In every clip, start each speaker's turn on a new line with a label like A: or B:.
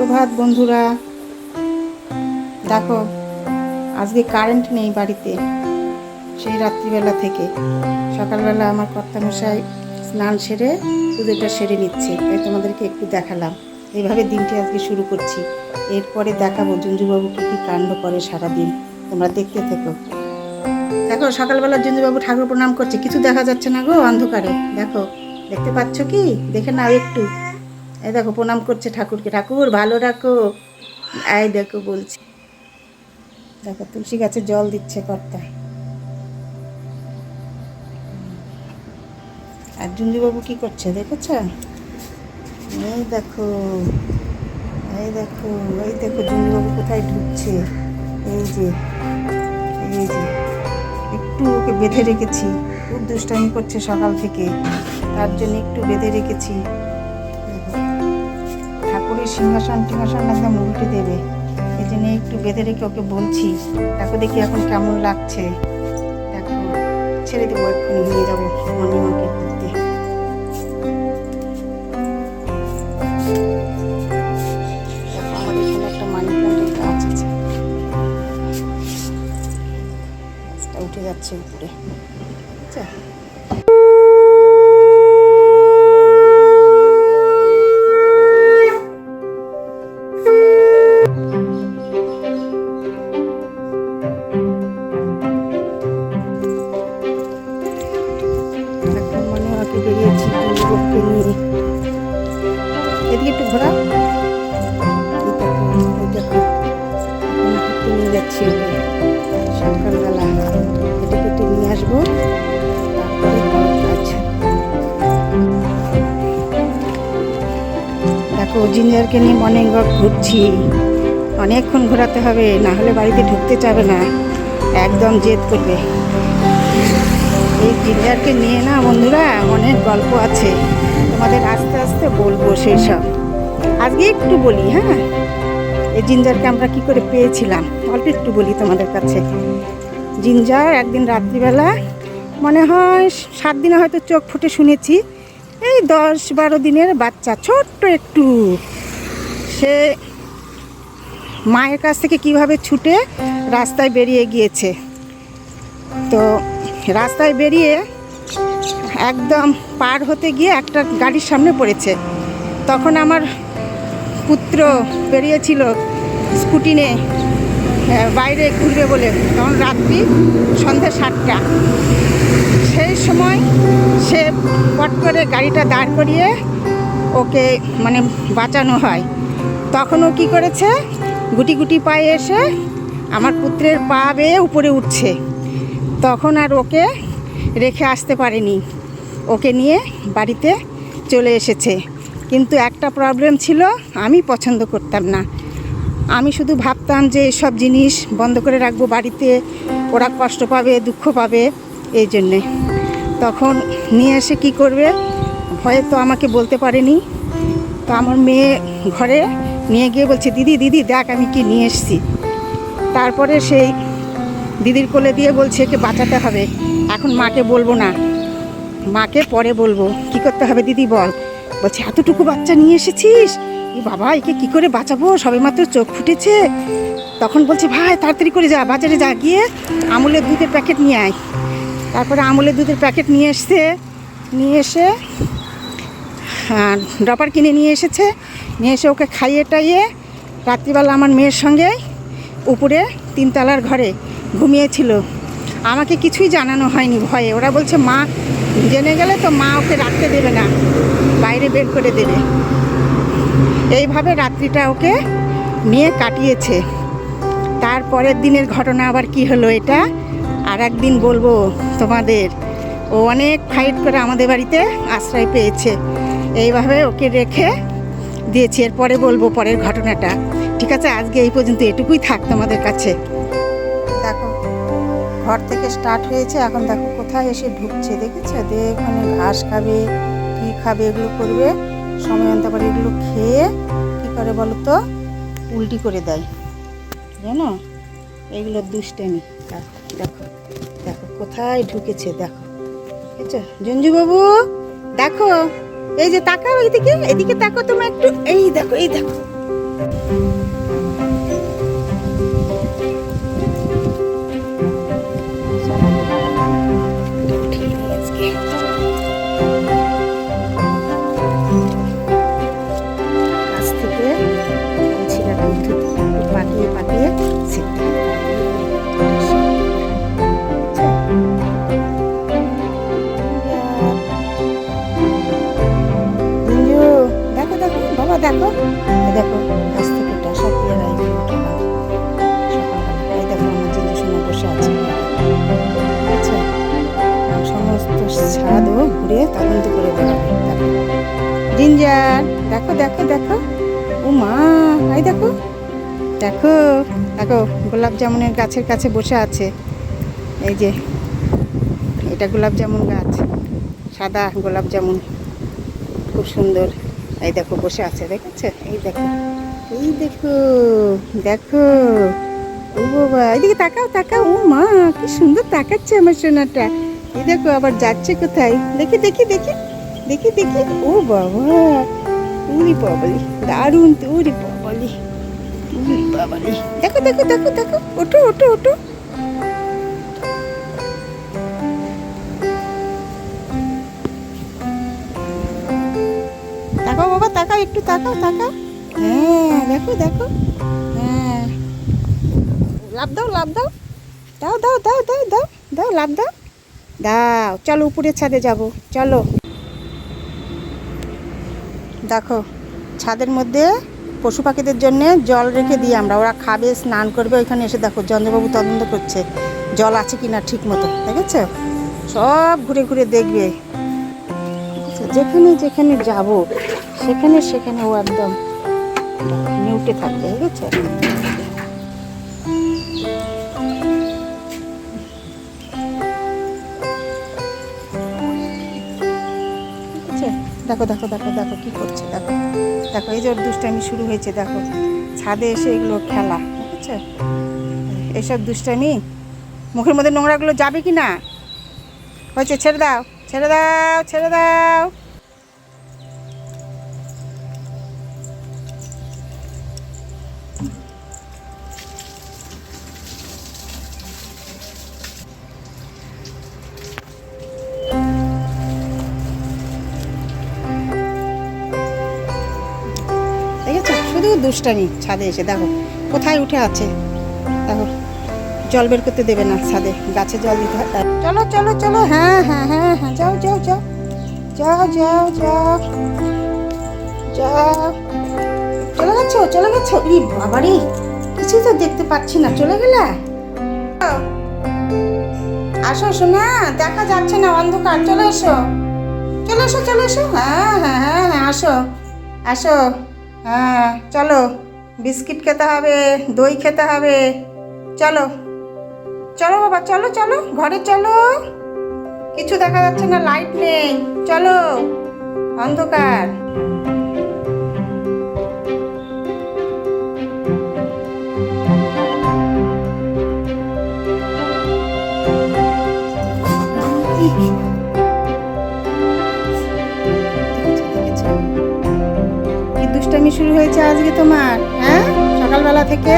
A: সুপ্রভাত বন্ধুরা। দেখো আজকে কারেন্ট নেই বাড়িতে, সেই রাত্রিবেলা থেকে। সকালবেলা আমার কর্তামশাই স্নান সেরে পুজোটা সেরে নিচ্ছে, তাই তোমাদেরকে একটু দেখালাম। এইভাবে দিনটি আজকে শুরু করছি, এরপরে দেখাবো জঞ্জুবাবু কী কী কাণ্ড করে সারাদিন। তোমরা দেখতে থেকো। দেখো সকালবেলা জঞ্জুবাবু ঠাকুর প্রণাম করছে, কিছু দেখা যাচ্ছে না গো অন্ধকারে। দেখো, দেখতে পাচ্ছ কি? দেখে নাও একটু। এই দেখো প্রণাম করছে ঠাকুরকে, ঠাকুর ভালো রাখো। এই দেখো বলছি, দেখো তুলসী গাছে জল দিচ্ছে কর্তা। আর জঞ্জুবাবু কি করছে দেখেছ? এই দেখো, এই দেখো, এই দেখো জঞ্জুবাবু কোথায় ঢুকছে। এই যে, এই যে একটু ওকে বেঁধে রেখেছি, খুব দুষ্টামি করছে সকাল থেকে, তার জন্য একটু বেঁধে রেখেছি। ঠাকুরের সিংহাসন টিংহাসন একদম উল্টে দেবে, এই জন্য একটু বেঁধে রেখে ওকে বলছি। দেখো দেখি এখন কেমন লাগছে। দেখো ছেড়ে দেবো, এক্ষুনি নিয়ে যাবো মর্নিংওয়াকে করতে। দেখো আমার এখানে একটা মানি প্ল্যান্টের গাছ আছে, গাছটা উঠে যাচ্ছে উপরে। আচ্ছা, বেরিয়েছি জঞ্জুবাবুকে নিয়ে। এদিকে একটু ঘোরা, নিয়ে যাচ্ছি ওকে সকালবেলা। হেঁটে হেঁটে নিয়ে আসবো, তারপরে কাজ। দেখো জিঞ্জারকে নিয়ে মর্নিং ওয়াক ঘুরছি, অনেকক্ষণ ঘোরাতে হবে, না হলে বাড়িতে ঢুকতে চাবে না, একদম জেদ করবে। এই জিঞ্জারকে নিয়ে না বন্ধুরা অনেক গল্প আছে, তোমাদের আস্তে আস্তে বলবো সেই সব। আজকে একটু বলি, হ্যাঁ, এই জিঞ্জারকে আমরা কি করে পেয়েছিলাম অল্প একটু বলি তোমাদের কাছে। জিঞ্জার একদিন রাত্রিবেলা, মনে হয় 7 দিনে হয়তো চোখ ফুটে শুনেছি, এই 10-12 দিনের বাচ্চা, ছোট্ট একটু, সে মায়ের কাছ থেকে কিভাবে ছুটে রাস্তায় বেরিয়ে গিয়েছে। তো রাস্তায় বেরিয়ে একদম পার হতে গিয়ে একটা গাড়ির সামনে পড়েছে। তখন আমার পুত্র বেরিয়েছিল স্কুটি নিয়ে বাইরে ঘুরবে বলে, তখন রাত্রি সন্ধ্যে 7টা। সেই সময় সে পট করে গাড়িটা দাঁড় করিয়ে ওকে মানে বাঁচানো হয়। তখন ও কী করেছে, গুটি গুটি পায়ে এসে আমার পুত্রের পা বেয়ে উপরে উঠছে। তখন আর ওকে রেখে আসতে পারেনি, ওকে নিয়ে বাড়িতে চলে এসেছে। কিন্তু একটা প্রবলেম ছিল, আমি পছন্দ করতাম না। আমি শুধু ভাবতাম যে এসব জিনিস বন্ধ করে রাখবো বাড়িতে, ওরা কষ্ট পাবে, দুঃখ পাবে, এই জন্যে। তখন নিয়ে এসে কি করবে, ভয়ে তো আমাকে বলতে পারেনি। তো আমার মেয়ে ঘরে নিয়ে গিয়ে বলছে, দিদি দিদি দেখ আমি কি নিয়ে এসেছি। তারপরে সেই দিদির কোলে দিয়ে বলছে একে বাঁচাতে হবে, এখন মাকে বলবো না, মাকে পরে বলবো। কি করতে হবে দিদি বল? বলছে এতটুকু বাচ্চা নিয়ে এসেছিস, এ বাবা একে কি করে বাঁচাবো, সবেমাত্র চোখ ফুটেছে। তখন বলছে ভাই তাড়াতাড়ি করে যা, বাজারে যা, গিয়ে আমুলের দুধের প্যাকেট নিয়ে আয়। তারপরে আমুলের দুধের প্যাকেট নিয়ে এসে ড্রপার কিনে নিয়ে এসেছে। নিয়ে এসে ওকে খাইয়ে টাইয়ে রাত্রিবেলা আমার মেয়ের সঙ্গে উপরে 3 তলার ঘরে ঘুমিয়েছিল। আমাকে কিছুই জানানো হয়নি, ভয়ে। ওরা বলছে মা জেনে গেলে তো মা ওকে রাখতে দেবে না, বাইরে বের করে দেবে। এইভাবে রাত্রিটা ওকে নিয়ে কাটিয়েছে। তারপরের দিনের ঘটনা আবার কি হলো এটা আর একদিন বলবো তোমাদের। ও অনেক ফাইট করে আমাদের বাড়িতে আশ্রয় পেয়েছে, এইভাবে ওকে রেখে দিয়েছি। এরপরে বলবো পরের ঘটনাটা, ঠিক আছে? আজকে এই পর্যন্ত এটুকুই থাক তোমাদের কাছে। দেখো ঘর থেকে স্টার্ট হয়েছে, এখন দেখো কোথায় এসে ঢুকছে, দেখেছো? এখানে ঘাস খাবে, কি খাবে, এগুলো করবে। সময় অন্ত পরে এগুলো খেয়ে কী করে বলো তো, উল্টি করে দেয়, জানো? এইগুলো দুষ্টামি। দেখো দেখো কোথায় ঢুকেছে, দেখো, বুঝছো? জঞ্জুবাবু দেখো, এই যে তাকাও, এইদিকে এদিকে তাকো তুমি একটু, এই দেখো, এই দেখো, ছাদ ও ঘুরে তদন্ত করে বেড়াবে। দেখো জিঞ্জার, দেখো দেখো দেখো, ও মা, এই দেখো দেখো দেখো, গোলাপ জামুনের গাছের কাছে বসে আছে। এই যে এটা গোলাপ জামুন গাছ, সাদা গোলাপ জামুন, খুব সুন্দর। এই দেখো বসে আছে, দেখেছো? এই দেখো, এই দেখো দেখো, ও বাবা, এদিকে তাকাও তাকাও, ও মা কি সুন্দর তাকাচ্ছে আমার সোনাটা। এই দেখো আবার যাচ্ছে কোথায়, দেখি দেখি দেখি দেখি দেখি, ও বাবা, উরি বাবালি, দারুণ তো, উরি বাবালি, উরি বাবালি, দেখো দেখো দেখো দেখো, ওঠো ওঠো ওঠো। তাকাও বাবা, তাকাও একটু, তাকাও তাকাও, হ্যাঁ দেখো দেখো, হ্যাঁ লাভ দাও লাভ দাও, দাও দাও দাও দাও দাও দাও, লাভ দাও দাও, চলো উপরের ছাদে যাব, চলো। দেখো ছাদের মধ্যে পশু পাখিদের জন্য জল রেখে দিই আমরা, ওরা খাবে, স্নান করবে। ওইখানে এসে দেখো জঞ্জবাবু তদন্ত করছে জল আছে কিনা ঠিক মতো, দেখেছ? সব ঘুরে ঘুরে দেখবে, যেখানে যেখানে যাব সেখানে সেখানে ও একদম মিউটে থাকবে, বুঝেছো? দেখো দেখো দেখো দেখো কি করছে, দেখো দেখো, এই যে ওর দুষ্টামি শুরু হয়েছে, দেখো ছাদে এসে এগুলো খেলা, বুঝেছো? এইসব দুষ্টামি, মুখের মধ্যে নোংরাগুলো যাবে কি না? হয়েছে, ছেড়ে দাও ছেড়ে দাও ছেড়ে দাও। দেখেছো শুধু দুষ্টামি, ছাদে এসে দেখো কোথায় উঠে আছে, দেখো জল বের করতে দেবে না ছাদে, গাছে জল দিতে হয়। চলো চলো চলো, হ্যাঁ হ্যাঁ হ্যাঁ হ্যাঁ, যাও যাও যাও যাও যাও যাও যাও, চলে গেছো চলে গেছো, ই বাবারি, কিছু তো দেখতে পাচ্ছি না, চলে গেলে? আসো শোনা, দেখা যাচ্ছে না, অন্ধকার, চলে এসো চলে এসো চলে এসো, হ্যাঁ হ্যাঁ হ্যাঁ হ্যাঁ, আসো আসো, হ্যাঁ চলো, বিস্কিট খেতে হবে, দই খেতে হবে, চলো চলো বাবা, চলো চলো ঘরে চলো, কিছু দেখা যাচ্ছে না, লাইট নেই, চলো অন্ধকার। কি দুষ্টামি শুরু হয়েছে আজকে তোমার, হ্যাঁ সকালবেলা থেকে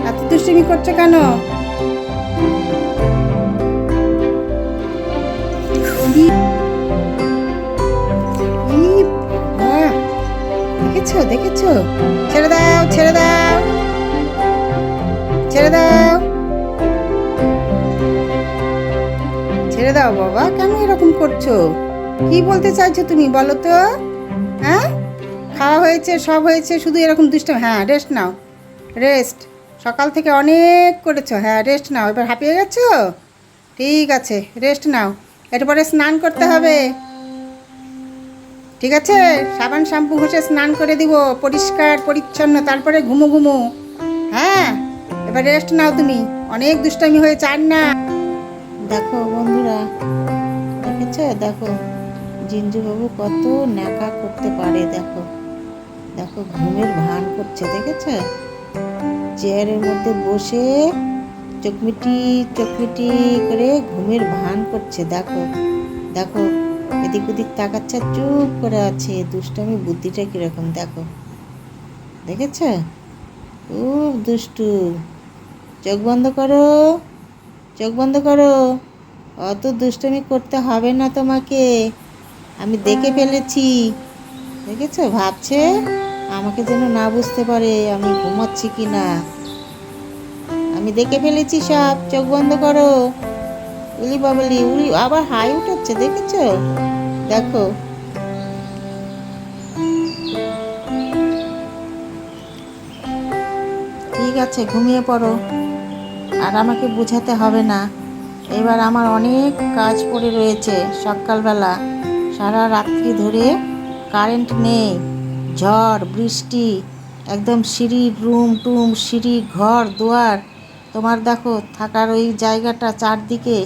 A: এত দুষ্টামি করছো কেন? দেখেছো দেখেছো, ছেড়ে দাও ছেড়ে দাও ছেড়ে দাও ছেড়ে দাও বাবা, কেন এরকম করছো? কি বলতে চাইছো তুমি বলো তো? হ্যাঁ খাওয়া হয়েছে, সব হয়েছে, শুধু এরকম দুষ্টামি? হ্যাঁ রেস্ট নাও, রেস্ট, সকাল থেকে অনেক করেছো, হ্যাঁ রেস্ট নাও, এবার হাঁপিয়ে গেছো, ঠিক আছে রেস্ট নাও, এরপরে স্নান করতে হবে, ঠিক আছে? সাবান শ্যাম্পু ঘষে স্নান করে দিব পরিষ্কার পরিচ্ছন্ন, তারপরে ঘুমো ঘুমো, হ্যাঁ এবার রেস্ট নাও তুমি, অনেক দুষ্টামি হয়েছে আর না। দেখো বন্ধুরা, দেখেছো, দেখো জিঞ্জুবাবু কত ন্যাকা করতে পারে, দেখো দেখো ঘুমের ভান করছে, দেখেছো? চেয়ারের মধ্যে বসে চোখমিটি চোখমিটি করে ঘুমের ভান করছে, দেখো দেখো, এদিক ওদিক তাকাচ্ছে, চুপ করে আছে, দুষ্টামি বুদ্ধিটা কিরকম দেখো, দেখেছ? খুব দুষ্টু, চোখ বন্ধ করো, চোখ বন্ধ করো, অত দুষ্টুমি করতে হবে না তোমাকে, আমি দেখে ফেলেছি, দেখেছো? ভাবছে আমাকে যেন না বুঝতে পারে আমি ঘুমাচ্ছি কি না, আমি দেখে ফেলেছি সব, চোখ বন্ধ করো। উলি বাবলি, উলি আবার হাই উঠাচ্ছে, দেখেছো? দেখো ঠিক আছে, ঘুমিয়ে পড়ো, আর আমাকে বোঝাতে হবে না, এবার আমার অনেক কাজ পড়ে রয়েছে। সকালবেলা সারা রাত্রি ধরে কারেন্ট নেই, ঝড় বৃষ্টি, একদম সিঁড়ির রুম টুম, সিঁড়ি ঘর দুয়ার, তোমার দেখো থাকার ওই জায়গাটা চারদিকে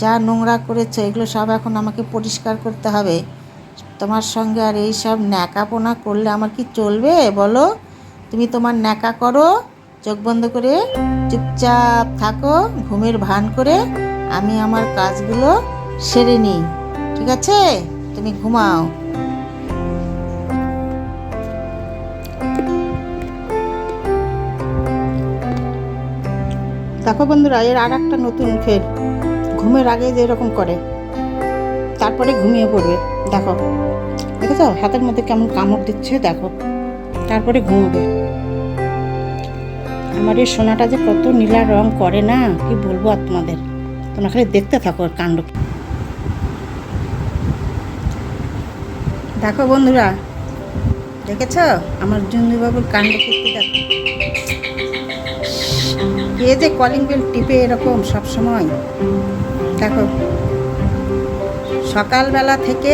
A: যা নোংরা করেছে, এগুলো সব এখন আমাকে পরিষ্কার করতে হবে। তোমার সঙ্গে আর এই সব ন্যাকাপোনা করলে আমার কি চলবে বলো? তুমি তোমার ন্যাকা করো, চোখ বন্ধ করে চুপচাপ থাকো ঘুমের ভান করে, আমি আমার কাজগুলো সেরে নিই, ঠিক আছে? তুমি ঘুমাও। দেখো বন্ধুরা, এর আর একটা নতুন ফের ঘুমের আগে যেরকম করে তারপরে ঘুমিয়ে পড়বে। দেখো, দেখেছো হাতের মধ্যে কেমন কামড় দিচ্ছে, দেখো, তারপরে ঘুমোবে। আমার এই সোনাটা যে কত নীলা রং করে না, কি বলবো আর তোমাদের, তোমরা খালি দেখতে থাকো ওর কাণ্ড। দেখো বন্ধুরা, দেখেছ আমার জুন্দুবাবুর কাণ্ড কীর্তি? দেখো কে যে কলিং বেল টিপে এরকম সব সময়। দেখো সকালবেলা থেকে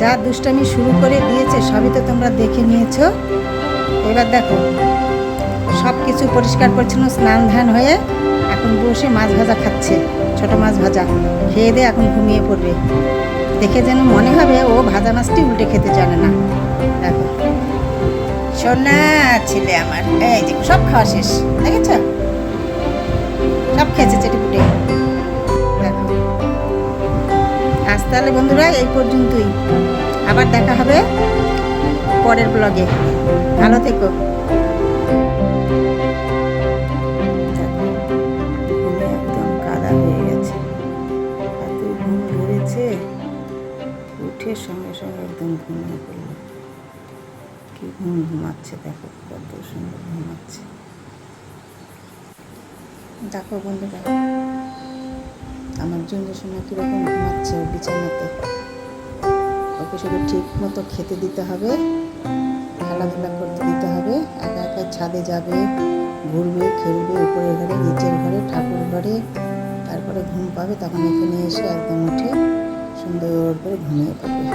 A: যা দুষ্টামি শুরু করে দিয়েছে সবই তো তোমরা দেখে নিয়েছো। এবার দেখো সব কিছু পরিষ্কার পরিচ্ছন্ন স্নান ধ্যান হয়ে এখন বসে মাছ ভাজা খাচ্ছে, ছোট মাছ ভাজা খেয়ে দিয়ে এখন ঘুমিয়ে পড়বে। দেখে যেন মনে হবে ও ভাজা মাছটি উল্টে খেতে জানে না। দেখো সোনা ছেলে আমার, এই যে সব খাওয়া শেষ, দেখেছ সব খেয়েছে চেটেপুটে। দেখো আজ তাহলে বন্ধুরা এই পর্যন্তই, আবার দেখা হবে পরের ব্লগে। ভালো থেকো। একদম কাদা হয়ে গেছে, এত ঘুম ধরেছে, উঠে সঙ্গে সঙ্গে একদম ঘুমিয়ে পড়লো। কি ঘুমাচ্ছে, দেখো কত সুন্দর ঘুমাচ্ছে। দেখো বন্ধুরা আমার জন্য সময় কীরকম ঘুমাচ্ছে ও বিছানাতে। ওকে শুধু ঠিক মতো খেতে দিতে হবে, খেলাধুলা করতে দিতে হবে, একা একা ছাদে যাবে, ঘুরবে খেলবে, উপরের ঘরে নিচের ঘরে ঠাকুর ঘরে, তারপরে ঘুম পাবে, তখন এখানে এসে একদম উঠে সুন্দর করে ঘুমিয়ে পড়বে।